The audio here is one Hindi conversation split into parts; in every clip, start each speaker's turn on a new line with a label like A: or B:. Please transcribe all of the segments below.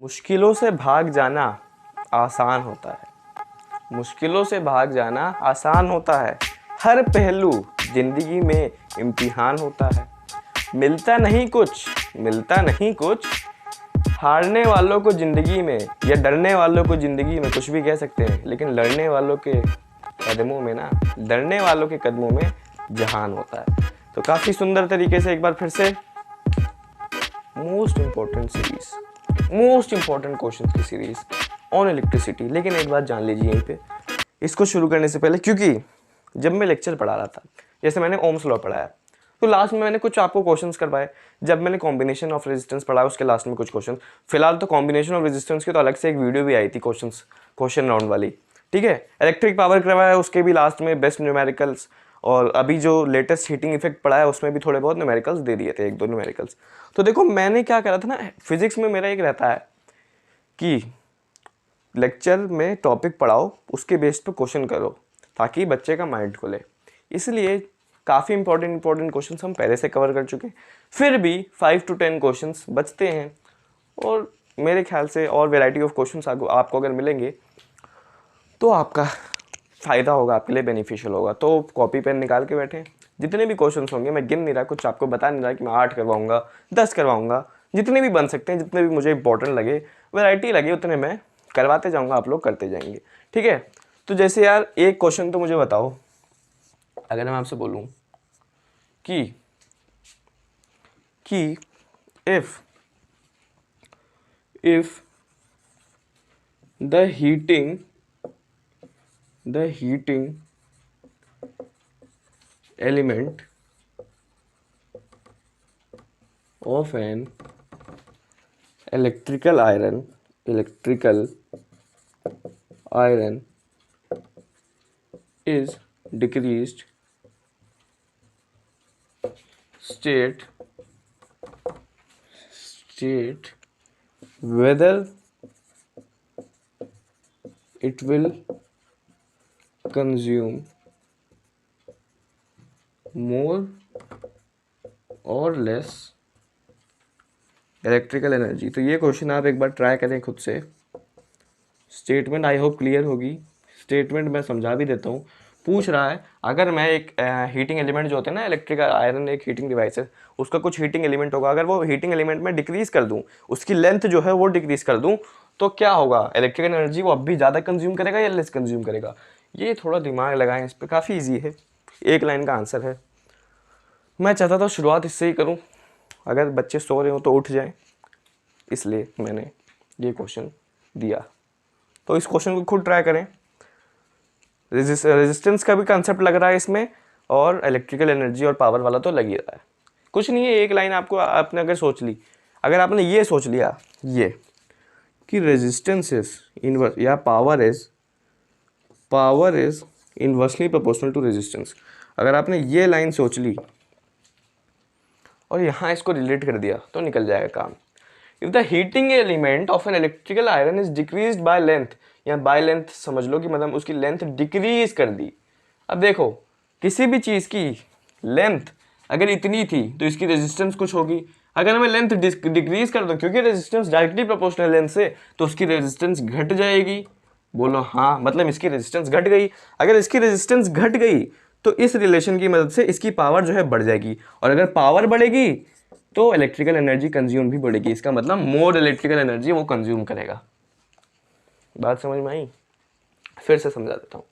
A: मुश्किलों से भाग जाना आसान होता है। मुश्किलों से भाग जाना आसान होता है। हर पहलू जिंदगी में इम्तिहान होता है। मिलता नहीं कुछ, मिलता नहीं कुछ। हारने वालों को ज़िंदगी में या डरने वालों को ज़िंदगी में कुछ भी कह सकते हैं, लेकिन लड़ने वालों के कदमों में ना, डरने वालों के कदमों में जहान होता है। तो काफ़ी सुंदर तरीके से एक बार फिर से most important series, most important question की सीरीज ऑन इलेक्ट्रिसिटी। लेकिन एक बात जान लीजिए यहीं पे, इसको शुरू करने से पहले, क्योंकि जब मैं लेक्चर पढ़ा रहा था, जैसे मैंने ओम्स लॉ पढ़ाया, तो लास्ट में मैंने कुछ आपको क्वेश्चंस करवाए। जब मैंने कॉम्बिनेशन ऑफ रेजिस्टेंस पढ़ा, उसके लास्ट में कुछ क्वेश्चन। फिलहाल तो कॉम्बिनेशन ऑफ रेजिस्टेंस की तो अलग से एक वीडियो भी आई थी क्वेश्चन राउंड वाली, ठीक है। इलेक्ट्रिक पावर करवाया, उसके भी लास्ट में बेस्ट न्यूमेरिकल्स, और अभी जो लेटेस्ट हीटिंग इफेक्ट पढ़ा है उसमें भी थोड़े बहुत न्यूमेरिकल्स दे दिए थे, एक दो न्यूमेरिकल्स। तो देखो मैंने क्या करा था ना, फिजिक्स में मेरा एक रहता है कि लेक्चर में टॉपिक पढ़ाओ, उसके बेस पे क्वेश्चन करो, ताकि बच्चे का माइंड खुले। इसलिए काफ़ी इंपॉर्टेंट क्वेश्चंस हम पहले से कवर कर चुके हैं, फिर भी 5 to 10 क्वेश्चंस बचते हैं। और मेरे ख्याल से और वैरायटी ऑफ क्वेश्चंस आपको अगर मिलेंगे तो आपका फ़ायदा होगा, आपके लिए बेनिफिशियल होगा। तो कॉपी पेन निकाल के बैठें, जितने भी क्वेश्चंस होंगे, मैं गिन नहीं रहा, कुछ आपको बता नहीं रहा कि मैं 8 करवाऊँगा, 10 करवाऊँगा, जितने भी बन सकते हैं, जितने भी मुझे इंपॉर्टेंट लगे, वैरायटी लगे, उतने मैं करवाते जाऊँगा, आप लोग करते जाएंगे, ठीक है। तो जैसे यार एक क्वेश्चन तो मुझे बताओ, अगर मैं आपसे बोलूँ कि if the heating element of an electrical iron is decreased, state whether it will consume more or less electrical energy. तो ये क्वेश्चन आप एक बार ट्राई करें खुद से। स्टेटमेंट आई होप क्लियर होगी। स्टेटमेंट मैं समझा भी देता हूँ। पूछ रहा है, अगर मैं एक हीटिंग एलिमेंट जो होते हैं ना, इलेक्ट्रिकल आयरन एक हीटिंग डिवाइस है, उसका कुछ हीटिंग एलिमेंट होगा, अगर वो हीटिंग एलिमेंट में डिक्रीज कर दूँ, उसकी लेंथ जो है वो डिक्रीज कर दूँ, तो क्या होगा? इलेक्ट्रिकल एनर्जी वो अब भी ज़्यादा कंज्यूम करेगा या लेस कंज्यूम करेगा? ये थोड़ा दिमाग लगाएं इस पर, काफ़ी ईजी है, एक लाइन का आंसर है। मैं चाहता था शुरुआत इससे ही करूँ, अगर बच्चे सो रहे हो तो उठ जाएं, इसलिए मैंने ये क्वेश्चन दिया। तो इस क्वेश्चन को खुद ट्राई करें। रेजिस्टेंस का भी कंसेप्ट लग रहा है इसमें, और इलेक्ट्रिकल एनर्जी और पावर वाला तो लग ही रहा है। कुछ नहीं है, एक लाइन आपको, आपने अगर सोच ली, अगर आपने ये सोच लिया ये कि रेजिस्टेंस इज इनवर्स या power is inversely proportional to resistance, अगर आपने ये लाइन सोच ली और यहाँ इसको रिलेट कर दिया तो निकल जाएगा काम। If the heating element of an electrical iron is decreased by length, या बाय लेंथ समझ लो कि मतलब उसकी लेंथ डिक्रीज कर दी। अब देखो, किसी भी चीज़ की लेंथ अगर इतनी थी तो इसकी रेजिस्टेंस कुछ होगी। अगर मैं लेंथ डिक्रीज कर दूं, क्योंकि रेजिस्टेंस डायरेक्टली प्रोपोर्शनल लेंथ से, तो उसकी रेजिस्टेंस घट जाएगी। बोलो हाँ, मतलब इसकी रेजिस्टेंस घट गई। अगर इसकी रेजिस्टेंस घट गई तो इस रिलेशन की मदद से इसकी पावर जो है बढ़ जाएगी, और अगर पावर बढ़ेगी तो इलेक्ट्रिकल एनर्जी कंज्यूम भी बढ़ेगी। इसका मतलब मोर इलेक्ट्रिकल एनर्जी वो कंज्यूम करेगा। बात समझ में आई? फिर से समझा देता हूँ।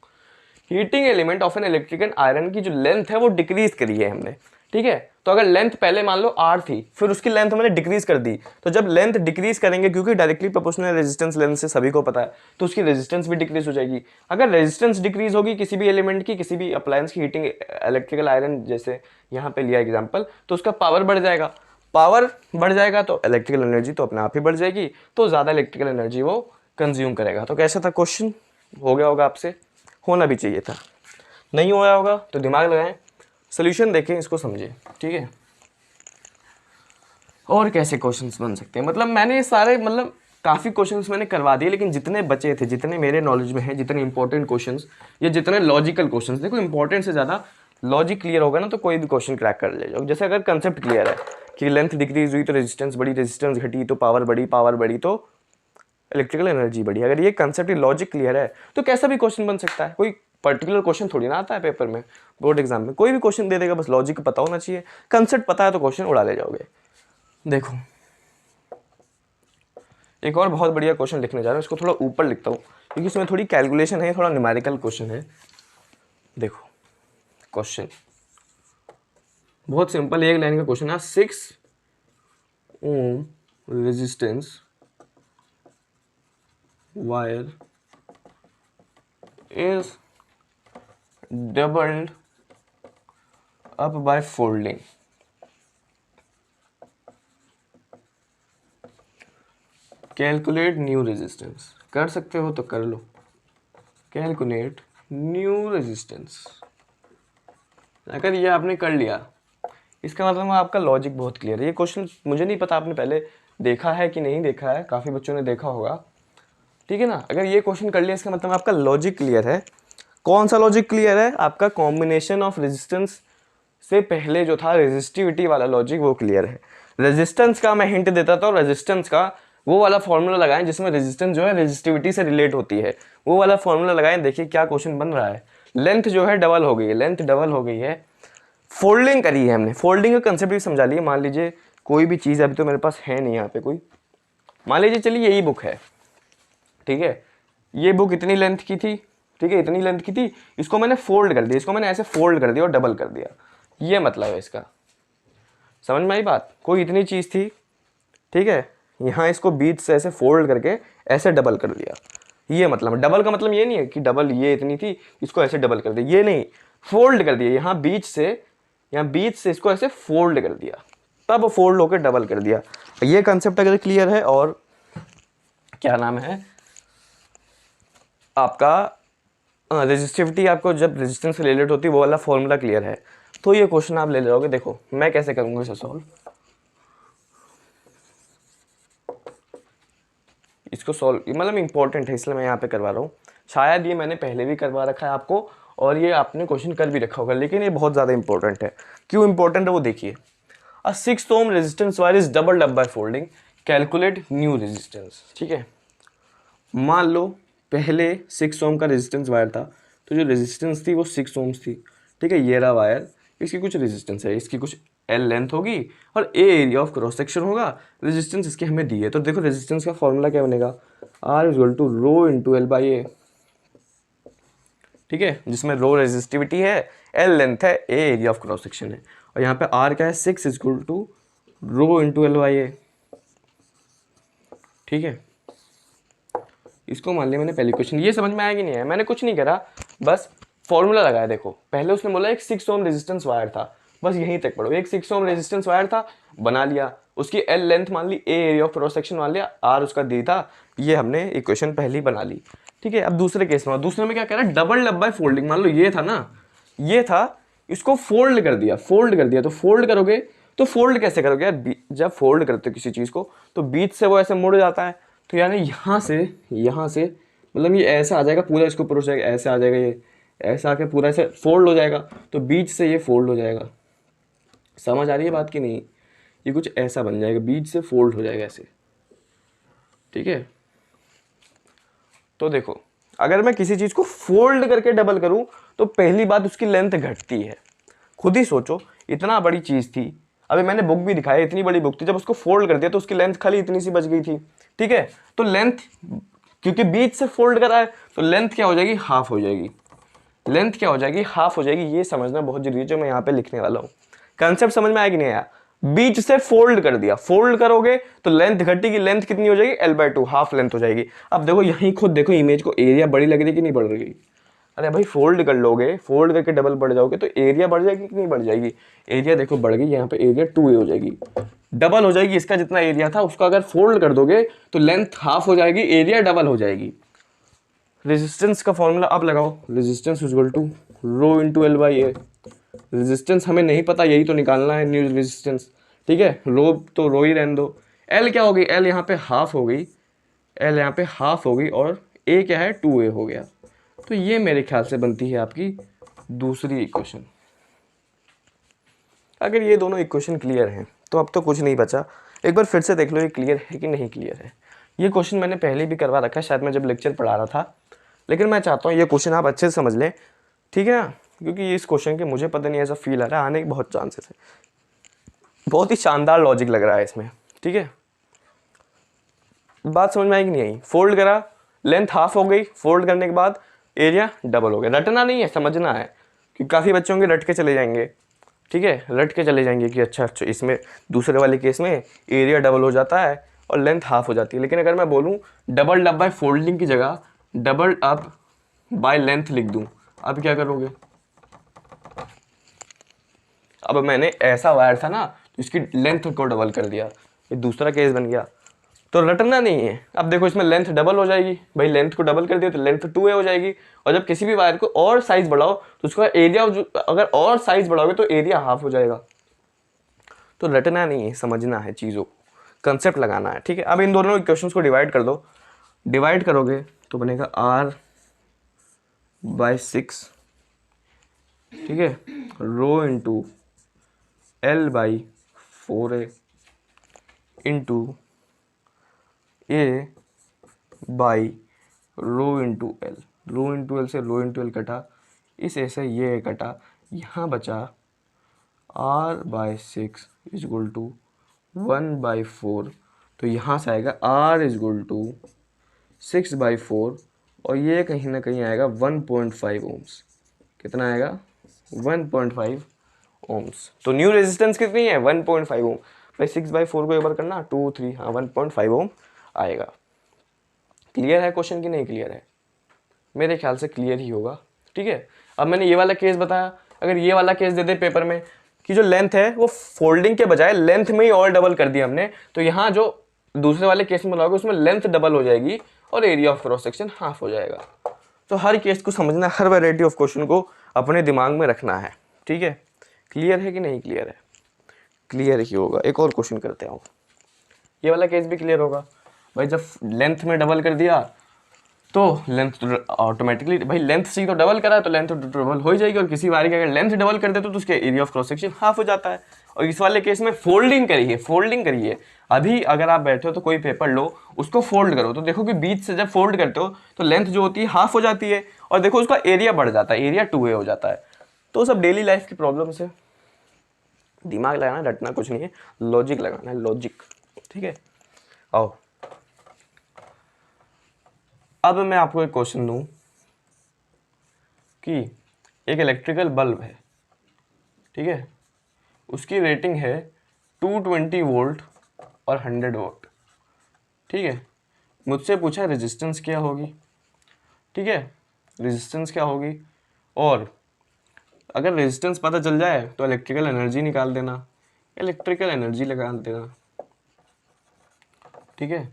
A: Heating element of an electrical iron की जो लेंथ है वो डिक्रीज करी है हमने, ठीक है। तो अगर लेंथ पहले मान लो r थी, फिर उसकी लेंथ हमने डिक्रीज कर दी, तो जब लेंथ डिक्रीज करेंगे, क्योंकि डायरेक्टली प्रोपोर्शनल रेजिस्टेंस लेंथ से सभी को पता है, तो उसकी रेजिस्टेंस भी डिक्रीज हो जाएगी। अगर रेजिस्टेंस डिक्रीज होगी किसी भी एलिमेंट की, किसी भी अप्लायंस की, हीटिंग इलेक्ट्रिकल आयरन जैसे यहाँ पे लिया एग्जाम्पल, तो उसका पावर बढ़ जाएगा। पावर बढ़ जाएगा तो इलेक्ट्रिकल एनर्जी तो अपने आप ही बढ़ जाएगी, तो ज़्यादा इलेक्ट्रिकल एनर्जी वो कंज्यूम करेगा। तो कैसा था क्वेश्चन? हो गया होगा आपसे, होना भी चाहिए था। नहीं होया होगा तो दिमाग लगाएं, सोल्यूशन देखें, इसको समझें, ठीक है। और कैसे क्वेश्चंस बन सकते हैं, मतलब मैंने सारे, मतलब काफ़ी क्वेश्चंस मैंने करवा दिए, लेकिन जितने बचे थे, जितने मेरे नॉलेज में है, जितने इंपॉर्टेंट क्वेश्चंस या जितने लॉजिकल क्वेश्चंस, देखो इंपॉर्टेंट से ज़्यादा लॉजिक क्लियर होगा ना तो कोई भी क्वेश्चन क्रैक कर ले जाओ। जैसे अगर कंसेप्ट क्लियर है कि लेंथ डिक्रीज हुई तो रेजिस्टेंस बढ़ी, रेजिस्टेंस घटी तो पावर बढ़ी, पावर बढ़ी तो इलेक्ट्रिकल एनर्जी बढ़ी। अगर ये कंसेप्ट लॉजिक क्लियर है तो कैसा भी क्वेश्चन बन सकता है। कोई पर्टिकुलर क्वेश्चन थोड़ी ना आता है पेपर में, बोर्ड एग्जाम में कोई भी क्वेश्चन दे देगा, बस लॉजिक पता होना चाहिए, कंसेप्ट पता है तो क्वेश्चन उड़ा ले जाओगे। देखो एक और बहुत बढ़िया क्वेश्चन लिखने जा रहा हूँ, इसको थोड़ा ऊपर लिखता हूँ क्योंकि इसमें थोड़ी कैलकुलेशन है, थोड़ा न्यूमेरिकल क्वेश्चन है। देखो क्वेश्चन बहुत सिंपल, एक लाइन का क्वेश्चन है। 6 ohm resistance wire is doubled up by folding. Calculate new resistance। कर सकते हो तो कर लो। Calculate new resistance। अगर ये आपने कर लिया इसका मतलब आपका लॉजिक बहुत क्लियर है। ये क्वेश्चन मुझे नहीं पता आपने पहले देखा है कि नहीं देखा है, काफ़ी बच्चों ने देखा होगा, ठीक है ना। अगर ये क्वेश्चन कर लिया इसका मतलब आपका लॉजिक क्लियर है। कौन सा लॉजिक क्लियर है? आपका कॉम्बिनेशन ऑफ रेजिस्टेंस से पहले जो था रेजिस्टिविटी वाला लॉजिक वो क्लियर है। रेजिस्टेंस का मैं हिंट देता था, रेजिस्टेंस का वो वाला फॉर्मूला लगाएं जिसमें रेजिस्टेंस जो है रेजिस्टिविटी से रिलेट होती है, वो वाला फॉर्मूला लगाएं। देखिए क्या क्वेश्चन बन रहा है। लेंथ जो है डबल हो गई है, लेंथ डबल हो गई है, फोल्डिंग करी है हमने। फोल्डिंग का कंसेप्ट भी समझा लिए। मान लीजिए कोई भी चीज़ अभी तो मेरे पास है नहीं यहाँ पे कोई, मान लीजिए चलिए यही बुक है, ठीक है, ये बुक इतनी लेंथ की थी, ठीक है, इतनी लेंथ की थी, इसको मैंने फोल्ड कर दिया, इसको मैंने ऐसे फोल्ड कर दिया और डबल कर दिया, ये मतलब है इसका। समझ में आई बात? कोई इतनी चीज़ थी, ठीक है, यहाँ इसको बीच से ऐसे फोल्ड करके ऐसे डबल कर दिया, ये मतलब। डबल का मतलब ये नहीं है कि डबल ये इतनी थी इसको ऐसे डबल कर दिया, ये नहीं, फोल्ड कर दिया, यहाँ बीच से इसको ऐसे फोल्ड कर दिया, तब फोल्ड होकर डबल कर दिया। ये कंसेप्ट अगर क्लियर है और क्या नाम है आपका रेजिस्टिविटी, आपको जब रेजिस्टेंस से रिलेटेड होती है वो वाला फॉर्मूला क्लियर है तो ये क्वेश्चन आप ले जाओगे। देखो मैं कैसे करूँगा इसे सॉल्व, इसको सॉल्व मतलब इंपॉर्टेंट है इसलिए मैं यहाँ पे करवा रहा हूँ। शायद ये मैंने पहले भी करवा रखा है आपको और ये आपने क्वेश्चन कर भी रखा होगा, लेकिन ये बहुत ज़्यादा इंपॉर्टेंट है। क्यों इंपॉर्टेंट है वो देखिए। अ 6 ohm resistance wire is doubled up by folding, calculate new resistance. ठीक है, मान लो पहले 6 ओम का रेजिस्टेंस वायर था, तो जो रेजिस्टेंस थी वो 6 ओम्स थी, ठीक है। ये रहा वायर, इसकी कुछ रेजिस्टेंस है, इसकी कुछ एल लेंथ होगी और ए एरिया ऑफ क्रॉस सेक्शन होगा, रेजिस्टेंस इसके हमें दी है। तो देखो रेजिस्टेंस का फॉर्मूला क्या बनेगा, R is equal to rho into L by A, ठीक है, जिसमें रो रेजिस्टिविटी है, एल लेंथ है, A area of cross section है, और यहाँ पे आर क्या है, 6 is equal to rho into L by A, ठीक है। इसको मान लिया मैंने पहली क्वेश्चन। ये समझ में आया कि नहीं है? मैंने कुछ नहीं करा, बस फॉर्मूला लगाया। देखो पहले उसने बोला एक 6 ओम रेजिस्टेंस वायर था, बस यहीं तक पढ़ो। एक 6 ओम रेजिस्टेंस वायर था, बना लिया, उसकी एल लेंथ मान ली, ए एरिया ऑफ क्रॉस सेक्शन मान लिया, आर उसका दी था, ये हमने इक्वेशन पहली बना ली, ठीक है। अब दूसरे केस में, दूसरे में क्या कह रहा है, डबल लब बाय फोल्डिंग। मान लो ये था ना, ये था, इसको फोल्ड कर दिया, फोल्ड कर दिया। तो फोल्ड करोगे तो फोल्ड कैसे करोगे यार, जब फोल्ड करते हो किसी चीज़ को तो बीच से वो ऐसे मुड़ जाता है, तो यानी यहाँ से मतलब ये ऐसा आ जाएगा पूरा, इसको ऊपर हो जाएगा, ऐसे आ जाएगा, ये ऐसा आके पूरा ऐसे फोल्ड हो जाएगा, तो बीच से ये फोल्ड हो जाएगा। समझ आ रही है बात की नहीं? ये कुछ ऐसा बन जाएगा, बीच से फोल्ड हो जाएगा ऐसे, ठीक है। तो देखो अगर मैं किसी चीज़ को फोल्ड करके डबल करूं तो पहली बात उसकी लेंथ घटती है। खुद ही सोचो, इतना बड़ी चीज़ थी, अभी मैंने बुक भी दिखाया, इतनी बड़ी बुक थी, जब उसको फोल्ड कर दिया तो उसकी लेंथ खाली इतनी सी बच गई थी, ठीक है। तो लेंथ क्योंकि बीच से फोल्ड करा है तो लेंथ क्या हो जाएगी, हाफ हो जाएगी। लेंथ क्या हो जाएगी, हाफ हो जाएगी। ये समझना बहुत जरूरी है जो मैं यहाँ पे लिखने वाला हूँ। कंसेप्ट समझ में आया कि नहीं आया? बीच से फोल्ड कर दिया, फोल्ड करोगे तो लेंथ घटेगी, लेंथ कितनी हो जाएगी, L/2, हाफ लेंथ हो जाएगी। अब देखो यहीं खुद देखो इमेज को, एरिया बड़ी लग रही है कि नहीं बढ़ रही? अरे भाई फोल्ड कर लोगे, फोल्ड करके डबल बढ़ जाओगे तो एरिया बढ़ जाएगी कि नहीं बढ़ जाएगी? एरिया देखो बढ़ गई, यहाँ पे एरिया 2A हो जाएगी, डबल हो जाएगी। इसका जितना एरिया था उसका अगर फोल्ड कर दोगे तो लेंथ हाफ हो जाएगी, एरिया डबल हो जाएगी। रेजिस्टेंस का फॉर्मूला आप लगाओ, resistance is equal to rho into L by A. Resistance हमें नहीं पता, यही तो निकालना है, न्यू रेजिस्टेंस, ठीक है। रो तो रो ही रहने दो। एल क्या हो गई, एल यहाँ पे हाफ हो गई, एल यहाँ पे हाफ हो गई, और ए क्या है, 2A हो गया। तो ये मेरे ख्याल से बनती है आपकी दूसरी इक्वेशन। अगर ये दोनों इक्वेशन क्लियर हैं तो अब तो कुछ नहीं बचा। एक बार फिर से देख लो ये क्लियर है कि नहीं क्लियर है। ये क्वेश्चन मैंने पहले भी करवा रखा है, शायद मैं जब लेक्चर पढ़ा रहा था, लेकिन मैं चाहता हूँ ये क्वेश्चन आप अच्छे से समझ लें, ठीक है ना, क्योंकि इस क्वेश्चन के मुझे पता नहीं ऐसा फील आ रहा है, आने के बहुत चांसेस है। बहुत ही शानदार लॉजिक लग रहा है इसमें, ठीक है। बात समझ में आई कि नहीं आई? फोल्ड करा, लेंथ हाफ हो गई, फोल्ड करने के बाद एरिया डबल हो गया। रटना नहीं है, समझना है, क्योंकि काफ़ी बच्चों के रट के चले जाएंगे, ठीक है, रट के चले जाएंगे कि अच्छा अच्छा इसमें दूसरे वाले केस में एरिया डबल हो जाता है और लेंथ हाफ हो जाती है। लेकिन अगर मैं बोलूँ डबल अप बाय फोल्डिंग की जगह डबल अप बाय लेंथ लिख दूँ, अब क्या करोगे? अब मैंने ऐसा वायर था ना तो इसकी लेंथ को डबल कर दिया, ये दूसरा केस बन गया। तो रटना नहीं है। अब देखो इसमें लेंथ डबल हो जाएगी, भाई लेंथ को डबल कर दिया तो लेंथ 2a हो जाएगी, और जब किसी भी वायर को और साइज बढ़ाओ तो उसका एरिया, अगर और साइज बढ़ाओगे तो एरिया हाफ हो जाएगा। तो रटना नहीं है, समझना है चीज़ों, कंसेप्ट लगाना है, ठीक है। अब इन दोनों इक्वेशंस को डिवाइड कर दो, डिवाइड करोगे तो बनेगा r/6, ठीक है, rho into L/4a into a by rho into L. Rho into L से रो इंटू एल कटा, इस ए से ये कटा, यहाँ बचा r/6 इज इक्वल टू 1/4। तो यहाँ से आएगा r इज इक्वल टू 6/4, और ये कहीं ना कहीं आएगा 1.5 ओम्स। कितना आएगा? 1.5 ओम्स। तो न्यू रेजिस्टेंस कितनी है? 1.5 ओम। भाई 6/4 को एक बार करना, 2 3, हाँ 1.5 ओम आएगा। क्लियर है क्वेश्चन कि नहीं क्लियर है? मेरे ख्याल से क्लियर ही होगा, ठीक है। अब मैंने ये वाला केस बताया, अगर ये वाला केस दे दे पेपर में कि जो लेंथ है वो फोल्डिंग के बजाय लेंथ में ही और डबल कर दिया हमने, तो यहाँ जो दूसरे वाले केस में बनाओगे उसमें लेंथ डबल हो जाएगी और area of cross section half हो जाएगा। तो हर केस को समझना, हर वैरायटी ऑफ क्वेश्चन को अपने दिमाग में रखना है, ठीक है। क्लियर है कि नहीं क्लियर है? क्लियर ही होगा। एक और क्वेश्चन करते हैं, ये वाला केस भी क्लियर होगा। भाई जब लेंथ में डबल कर दिया तो लेंथ ऑटोमेटिकली, भाई लेंथ से तो डबल करा है तो लेंथ तो डबल हो ही जाएगी, और किसी वायर की अगर लेंथ डबल कर देते तो उसके area of cross section half हो जाता है। और इस वाले केस में फोल्डिंग करिए, फोल्डिंग करिए। अभी अगर आप बैठे हो तो कोई पेपर लो, उसको फोल्ड करो, तो देखो कि बीच से जब फोल्ड करते हो तो लेंथ जो होती है हाफ हो जाती है, और देखो उसका एरिया बढ़ जाता है, एरिया 2a हो जाता है। तो सब डेली लाइफ की प्रॉब्लम से दिमाग लगाना, रटना कुछ नहीं है, लॉजिक लगाना है, लॉजिक, ठीक है। आओ अब मैं आपको एक क्वेश्चन दूं कि एक इलेक्ट्रिकल बल्ब है, ठीक है, उसकी रेटिंग है 220 वोल्ट और 100 वोल्ट, ठीक है। मुझसे पूछा रेजिस्टेंस क्या होगी, ठीक है, रेजिस्टेंस क्या होगी, और अगर रेजिस्टेंस पता चल जाए तो इलेक्ट्रिकल एनर्जी निकाल देना, इलेक्ट्रिकल एनर्जी लगा देना, ठीक है,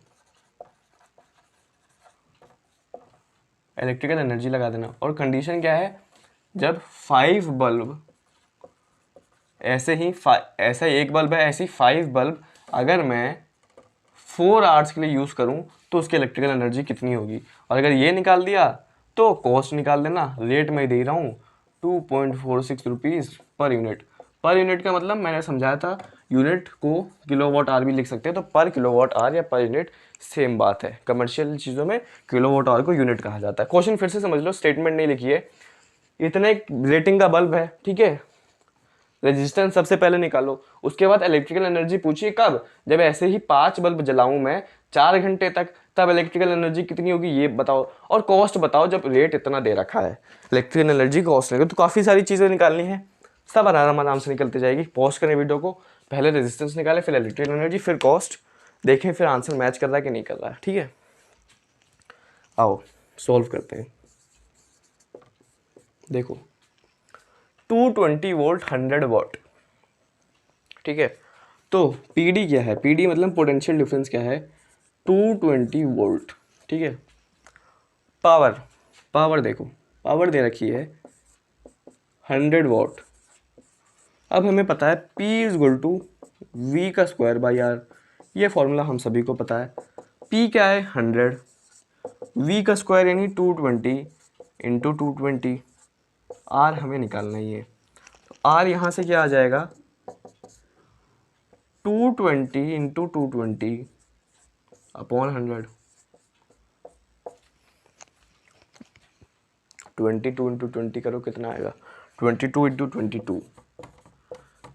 A: इलेक्ट्रिकल एनर्जी लगा देना। और कंडीशन क्या है? जब 5 बल्ब ऐसे ही ऐसा एक बल्ब है, ऐसी 5 बल्ब अगर मैं 4 आवर्स के लिए यूज़ करूं तो उसकी इलेक्ट्रिकल एनर्जी कितनी होगी। और अगर ये निकाल दिया तो कॉस्ट निकाल देना, रेट मैं दे रहा हूँ 2.46 rupees per unit. Per unit का मतलब मैंने समझाया था, यूनिट को किलोवाट आवर भी लिख सकते हैं, तो पर किलोवाट आवर या पर यूनिट सेम बात है। कमर्शियल चीज़ों में किलोवाट आवर को यूनिट कहा जाता है। क्वेश्चन फिर से समझ लो, स्टेटमेंट नहीं लिखी है। इतने रेटिंग का बल्ब है, ठीक है, रेजिस्टेंस सबसे पहले निकालो, उसके बाद इलेक्ट्रिकल एनर्जी पूछिए कब, जब ऐसे ही 5 बल्ब जलाऊं मैं 4 घंटे तक, तब इलेक्ट्रिकल एनर्जी कितनी होगी ये बताओ, और कॉस्ट बताओ। जब रेट इतना दे रखा है, इलेक्ट्रिकल एनर्जी कॉस्ट निकल, तो काफ़ी सारी चीज़ें निकालनी है, सब आराम आराम से निकलती जाएगी। पॉज करें वीडियो को, पहले रेजिस्टेंस निकाले, फिर इलेक्ट्रिकल एनर्जी, फिर कॉस्ट, देखें फिर आंसर मैच कर रहा है कि नहीं कर रहा है, ठीक है। आओ सॉल्व करते हैं। देखो 220 वोल्ट 100 वॉट, ठीक है, तो पीडी क्या है? पीडी मतलब पोटेंशियल डिफरेंस क्या है? 220 वोल्ट, ठीक है। पावर, पावर देखो, पावर दे रखी है 100 वॉट। अब हमें पता है P is equal to V का स्क्वायर बाई R, ये फॉर्मूला हम सभी को पता है। P क्या है? 100, V का स्क्वायर यानी 220 इंटू 220, R हमें निकालना ही है। तो R यहाँ से क्या आ जाएगा? 220 इंटू 220 अपॉन 100, 22 इंटू 20 करो कितना आएगा, 22 इंटू 22।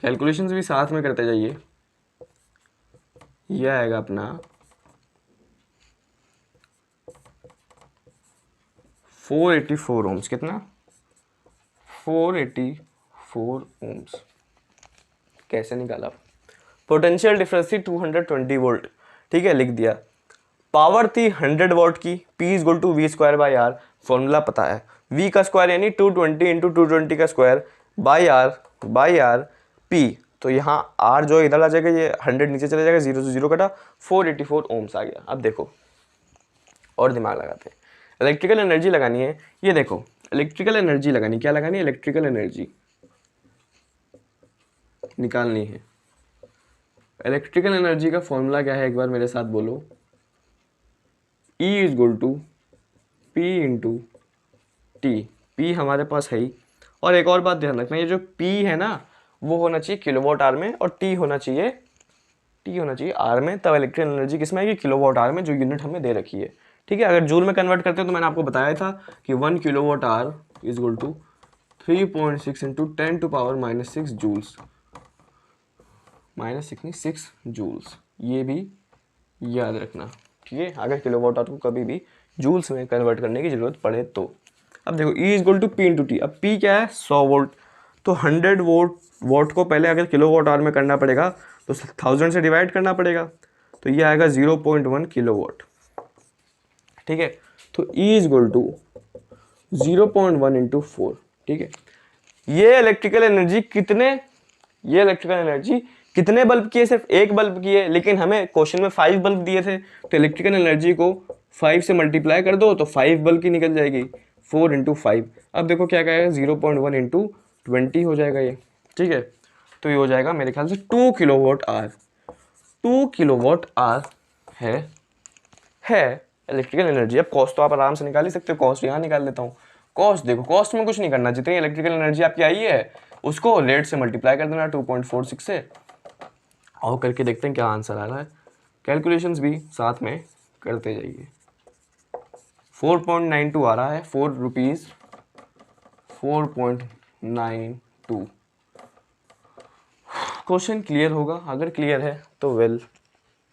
A: कैलकुलेशंस भी साथ में करते जाइए। यह आएगा अपना 484 ओम्स। कितना? 484 ओम्स। कैसे निकाला? पोटेंशियल डिफरेंस थी 220 वोल्ट, ठीक है, लिख दिया। पावर थी 100 वॉट की, P is equal to V square by R, formula पता है, V का स्क्वायर यानी 220 इंटू 220 का स्क्वायर बाई आर P। तो यहाँ R जो इधर आ जाएगा, ये 100 नीचे चले जाएगा, 0 से 0 कटा, 484 ओम्स आ गया। अब देखो और दिमाग लगाते हैं, इलेक्ट्रिकल एनर्जी लगानी है। ये देखो इलेक्ट्रिकल एनर्जी लगानी, क्या लगानी है? इलेक्ट्रिकल एनर्जी निकालनी है। इलेक्ट्रिकल एनर्जी का फॉर्मूला क्या है, एक बार मेरे साथ बोलो। E is equal to P into T. P हमारे पास है ही। और एक और बात ध्यान रखना, ये जो P है ना, वो होना चाहिए किलोवाट आवर में, और T होना चाहिए आर में। तब इलेक्ट्रिकल एनर्जी किस में आएगी? किलोवाट आवर में, जो यूनिट हमें दे रखी है, ठीक है। अगर जूल में कन्वर्ट करते हैं तो मैंने आपको बताया था कि 1 kilowatt hour is equal to 3.6 into 10 to power -6 joules, -6 joules. ये भी याद रखना, ठीक है, अगर किलोवाट आवर को कभी भी जूल्स में कन्वर्ट करने की जरूरत पड़े तो। अब देखो E is equal to P into T. अब P क्या है? 100 वोल्ट। तो 100 वोट को पहले अगर किलोवाट आवर में करना पड़ेगा तो 1000 से डिवाइड करना पड़ेगा, तो ये आएगा 0.1 किलोवाट, ठीक है। तो E is equal to 0.1 into 4, ठीक है। ये इलेक्ट्रिकल एनर्जी कितने बल्ब की है? सिर्फ एक बल्ब की है, लेकिन हमें क्वेश्चन में 5 बल्ब दिए थे, तो इलेक्ट्रिकल एनर्जी को 5 से मल्टीप्लाई कर दो तो 5 बल्ब की निकल जाएगी, 4 इंटू 5। अब देखो क्या कहेगा, 0.1 इंटू 20 हो जाएगा ये, ठीक है। तो ये हो जाएगा मेरे ख्याल से 2 किलोवाट आवर। 2 किलोवाट आवर है इलेक्ट्रिकल एनर्जी। अब कॉस्ट तो आप आराम से निकाल ही सकते हो, कॉस्ट यहाँ निकाल लेता हूँ। कॉस्ट देखो, कॉस्ट में कुछ नहीं करना, जितनी इलेक्ट्रिकल एनर्जी आपकी आई है उसको रेट से मल्टीप्लाई कर देना 2.46 से, और करके देखते हैं क्या आंसर आ रहा है। कैलकुलेशंस भी साथ में करते जाइए। 4.92 आ रहा है, 4 रुपीज़ 4.92। क्वेश्चन क्लियर होगा, अगर क्लियर है तो वेल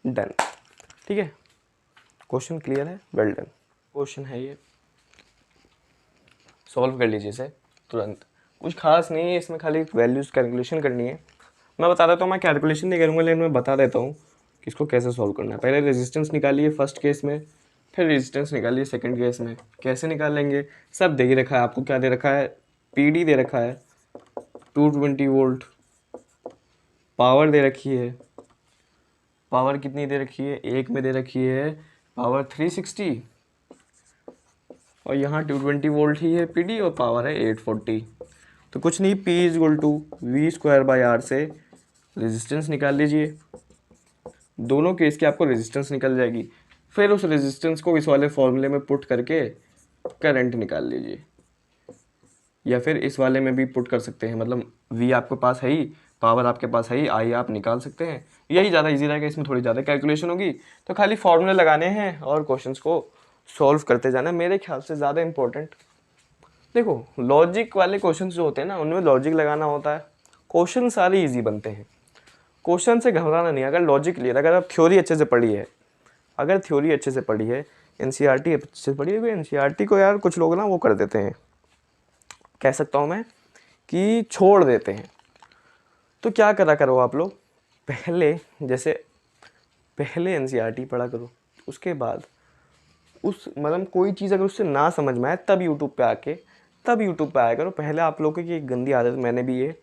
A: डन, ठीक है। क्वेश्चन क्लियर है, वेल डन। क्वेश्चन है ये, सॉल्व कर लीजिए इसे तुरंत। कुछ खास नहीं है इसमें, खाली वैल्यूज कैलकुलेशन करनी है। मैं बता देता हूँ, मैं कैलकुलेशन नहीं करूँगा, लेकिन मैं बता देता हूँ कि इसको कैसे सॉल्व करना है। पहले रेजिस्टेंस निकालिए फर्स्ट केस में, फिर रेजिस्टेंस निकालिए सेकंड केस में। कैसे निकालेंगे सब दे ही रखा है आपको। क्या दे रखा है? PD दे रखा है 220 वोल्ट, पावर दे रखी है, पावर कितनी दे रखी है? एक में दे रखी है पावर 360, और यहाँ 220 वोल्ट ही है PD, और पावर है 840। तो कुछ नहीं, P is equal to V square by R से रेजिस्टेंस निकाल लीजिए। दोनों केस की आपको रेजिस्टेंस निकल जाएगी, फिर उस रेजिस्टेंस को इस वाले फॉर्मूले में पुट करके करंट निकाल लीजिए, या फिर इस वाले में भी पुट कर सकते हैं। मतलब V आपके पास है ही, पावर आपके पास है ही, I आप निकाल सकते हैं। यही ज़्यादा इजी रहेगा, इसमें थोड़ी ज़्यादा कैलकुलेशन होगी। तो खाली फॉर्मूले लगाने हैं और क्वेश्चंस को सॉल्व करते जाना, मेरे ख्याल से ज़्यादा इंपॉर्टेंट। देखो लॉजिक वाले क्वेश्चन जो होते हैं ना, उनमें लॉजिक लगाना होता है। क्वेश्चन सारे ईजी बनते हैं, क्वेश्चन से घबराना नहीं। अगर लॉजिक क्लियर, अगर आप थ्योरी अच्छे से पढ़ी है, अगर थ्योरी अच्छे से पढ़ी है, NCERT अच्छे से पढ़ी है। NCERT को यार कुछ लोग ना वो कर देते हैं, कह सकता हूँ मैं कि छोड़ देते हैं। तो क्या करा करो आप लोग, पहले NCERT पढ़ा करो, उसके बाद उस मतलब कोई चीज़ अगर उससे ना समझ में आए तब यूट्यूब पे आया करो। पहले आप लोगों की एक गंदी आदत, मैंने भी ये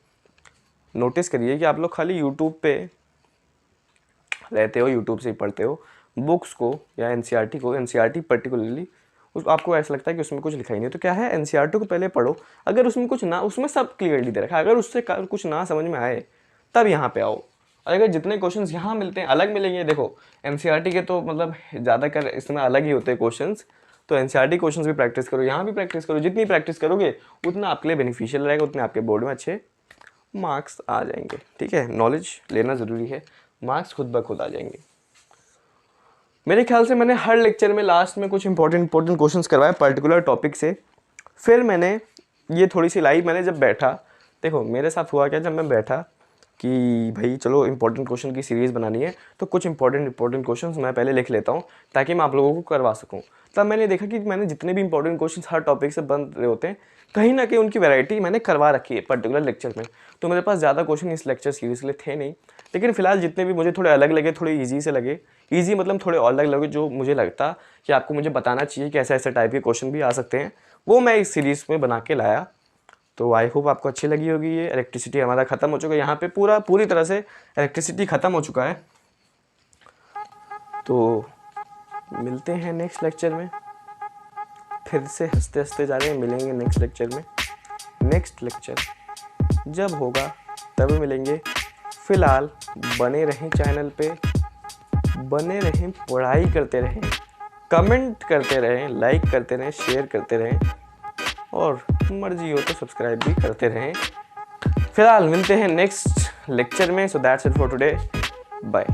A: नोटिस करी है कि आप लोग खाली यूट्यूब पे रहते हो, यूट्यूब से ही पढ़ते हो बुक्स को या NCERT पर्टिकुलरली। आपको ऐसा लगता है कि उसमें कुछ लिखा ही नहीं। तो क्या है, NCERT को पहले पढ़ो, अगर उसमें कुछ ना, उसमें सब क्लियरली दे रखा है, अगर उससे कुछ ना समझ में आए तब यहाँ पे आओ। अगर जितने क्वेश्चंस यहाँ मिलते हैं अलग मिलेंगे। देखो NCERT के तो मतलब ज़्यादातर इसमें अलग ही होते हैं क्वेश्चंस, तो NCERT क्वेश्चंस भी प्रैक्टिस करो, यहाँ भी प्रैक्टिस करो। जितनी प्रैक्टिस करोगे उतना आपके लिए बेनिफिशियल रहेगा, उतने आपके बोर्ड में अच्छे मार्क्स आ जाएंगे, ठीक है। नॉलेज लेना ज़रूरी है, मार्क्स खुद ब खुद आ जाएंगे। मेरे ख्याल से मैंने हर लेक्चर में लास्ट में कुछ इंपॉर्टेंट क्वेश्चंस करवाए पर्टिकुलर टॉपिक से। फिर मैंने ये थोड़ी सी लाइव मैंने जब बैठा, देखो मेरे साथ हुआ क्या, जब मैं बैठा कि भाई चलो इंपॉर्टेंट क्वेश्चन की सीरीज़ बनानी है तो कुछ इंपॉर्टेंट क्वेश्चंस मैं पहले लिख लेता हूँ ताकि मैं आप लोगों को करवा सकूँ। तब मैंने देखा कि मैंने जितने भी इंपॉर्टेंट क्वेश्चंस हर टॉपिक से बन रहे होते हैं, कहीं ना कहीं उनकी वैरायटी मैंने करवा रखी है पर्टिकुलर लेक्चर में। तो मेरे पास ज़्यादा क्वेश्चन इस लेक्चर सीरीज़ के लिए थे नहीं, लेकिन फिलहाल जितने भी मुझे थोड़े अलग लगे, थोड़े ईजी से लगे, ईजी मतलब थोड़े अलग लगे, जो मुझे लगता कि आपको मुझे बताना चाहिए कि ऐसे ऐसे टाइप के क्वेश्चन भी आ सकते हैं, वो मैं इस सीरीज़ में बना के लाया। तो आई होप आपको अच्छी लगी होगी। ये इलेक्ट्रिसिटी हमारा ख़त्म हो चुका है, यहाँ पे पूरी तरह से इलेक्ट्रिसिटी ख़त्म हो चुका है। तो मिलते हैं नेक्स्ट लेक्चर में, फिर से हंसते हंसते जा रहे हैं, मिलेंगे नेक्स्ट लेक्चर में। नेक्स्ट लेक्चर जब होगा तब मिलेंगे। फ़िलहाल बने रहें चैनल पे, बने रहें, पढ़ाई करते रहें, कमेंट करते रहें, लाइक करते रहें, शेयर करते रहें, और मर्जी हो तो सब्सक्राइब भी करते रहें। फिलहाल मिलते हैं नेक्स्ट लेक्चर में। So that's it for today, bye.